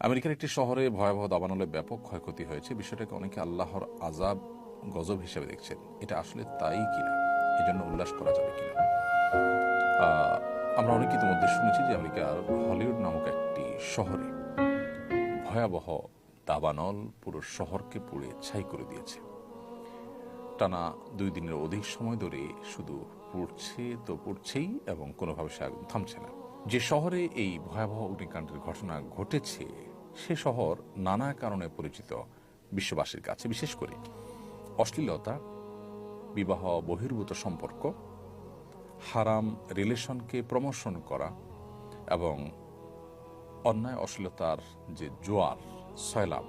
আমেরিকার একটি শহরে ভয়াবহ দাবানলে ব্যাপক ক্ষয়ক্ষতি হয়েছে। বিষয়টাকে অনেকে আল্লাহর আযাব, গজব হিসেবে দেখছেন। এটা আসলে তাই কিনা, এজন্য উল্লাস করা যাবে কিনা? আমরা অনেকে ইতিমধ্যে শুনেছি যে আমেরিকার হলিউড নামক একটি শহরে ভয়াবহ দাবানল পুরো শহরকে পুড়ে ছাই করে দিয়েছে। টানা 2 দিনের অধিক সময় ধরে শুধু পুড়ছে তো পুড়ছেই এবং কোনোভাবে সে আগুন থামছে না। যে শহরে এই ভয়াবহ অগ্নিকাণ্ডের ঘটনা ঘটেছে সে শহর নানা কারণে পরিচিত বিশ্ববাসীর কাছে, বিশেষ করে অশ্লীলতা, বিবাহ বহির্ভূত সম্পর্ক, হারাম রিলেশনকে প্রমোশন করা এবং অন্যায় অশ্লীলতার যে জোয়ার সয়লাব,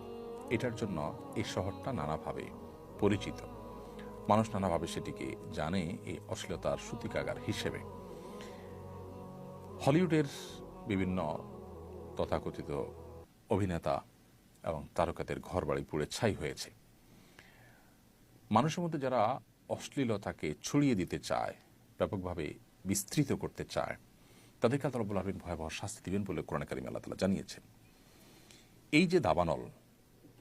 এটার জন্য এই শহরটা নানাভাবে পরিচিত। মানুষ নানাভাবে সেটিকে জানে এই অশ্লীলতার সূতিকাগার হিসেবে। হলিউডের বিভিন্ন তথাকথিত অভিনেতা এবং তারকাদের ঘরবাড়ি পুড়ে ছাই হয়েছে। মানুষের মধ্যে যারা অশ্লীলতাকে ছড়িয়ে দিতে চায়, ব্যাপকভাবে বিস্তৃত করতে চায়, তাদেরকে আল্লাহ রাব্বুল আলামিন ভয়াবহ শাস্তি দিবেন বলে কোরআনে কারিমে আল্লাহ তাআলা জানিয়েছেন। এই যে দাবানল,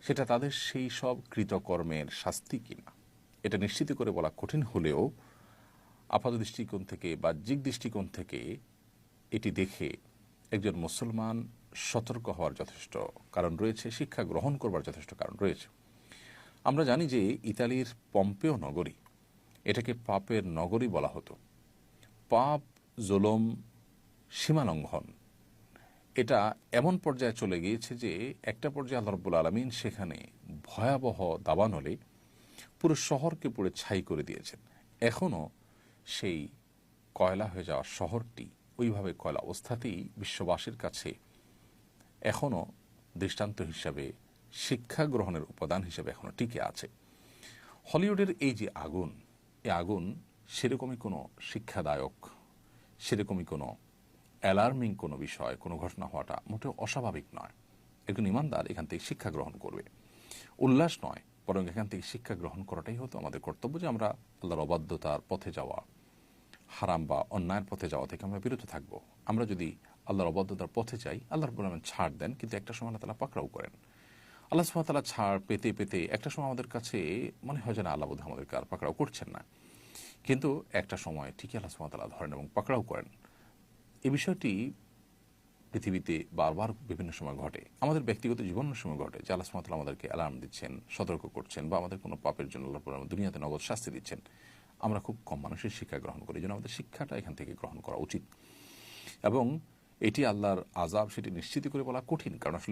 সেটা তাদের সেই সব কৃতকর্মের শাস্তি কিনা এটা নিশ্চিত করে বলা কঠিন হলেও আপাত দৃষ্টিকোণ থেকে, বাহ্যিক দৃষ্টিকোণ থেকে এটি দেখে একজন মুসলমান সতর্ক হওয়ার যথেষ্ট কারণ রয়েছে, শিক্ষা গ্রহণ করবার যথেষ্ট কারণ রয়েছে। আমরা জানি যে ইতালির পম্পেও নগরী, এটাকে পাপের নগরী বলা হতো। পাপ, জুলুম, সীমালঙ্ঘন, এটা এমন পর্যায়ে চলে গিয়েছে যে একটা পর্যায়ে আল্লাহ রাব্বুল আলামিন সেখানে ভয়াবহ দাবানলে পুরো শহরকে পুড়ে ছাই করে দিয়েছেন। এখনও সেই কয়লা হয়ে যাওয়া শহরটি ওইভাবে কয়লা অবস্থাতেই বিশ্ববাসীর কাছে এখনও দৃষ্টান্ত হিসাবে, শিক্ষা গ্রহণের উপাদান হিসেবে এখনও টিকে আছে। হলিউডের এই যে আগুন, এই আগুন সেরকমই কোনো শিক্ষাদায়ক, সেরকমই কোনো অ্যালার্মিং কোনো বিষয়, কোনো ঘটনা হওয়াটা মোটেও অস্বাভাবিক নয়। একজন ইমানদার এখান থেকে শিক্ষা গ্রহণ করবে, উল্লাস নয়, বরং এখান থেকে শিক্ষা গ্রহণ করাটাই হতো আমাদের কর্তব্য, যে আমরা আল্লাহর অবাধ্যতার পথে যাওয়া, হারাম বা অন্যায়ের পথে যাওয়া থেকে আমরা বিরত থাকব। আমরা যদি আল্লাহর অবাধ্যতার পথে যাই, আল্লাহ রাব্বুল আলামিন ছাড় দেন, কিন্তু একটা সময় আল্লাহ তাআলা পাকড়াও করেন। আল্লাহ সুবহানাহু ওয়া তাআলা ছাড় পেতে পেতে একটা সময় আমাদের কাছে মনে হয় যেন আল্লাহ বোধহয় আমাদেরকে আর পাকড়াও করছেন না, কিন্তু একটা সময় ঠিকই আল্লাহ সুবহানাহু ওয়া তাআলা ধরেন এবং পাকড়াও করেন। এই বিষয়টি পৃথিবীতে বারবার বিভিন্ন সময় ঘটে, আমাদের ব্যক্তিগত জীবনের সময় ঘটে, যে আল্লাহ সুবহানাহু ওয়া তাআলা আমাদেরকে অ্যালার্ম দিচ্ছেন, সতর্ক করছেন, বা আমাদের কোনো পাপের জন্য আল্লাহ রাব্বুল আলামিন দুনিয়াতে নগদ শাস্তি দিচ্ছেন। আমরা খুব কম মানুষের শিক্ষা গ্রহণ করি, এই জন্য আমাদের শিক্ষাটা এখান থেকে গ্রহণ করা উচিত। এবং এটি আল্লাহর আযাব, সেটি নিশ্চিত করে বলা কঠিন, কারণ আসলে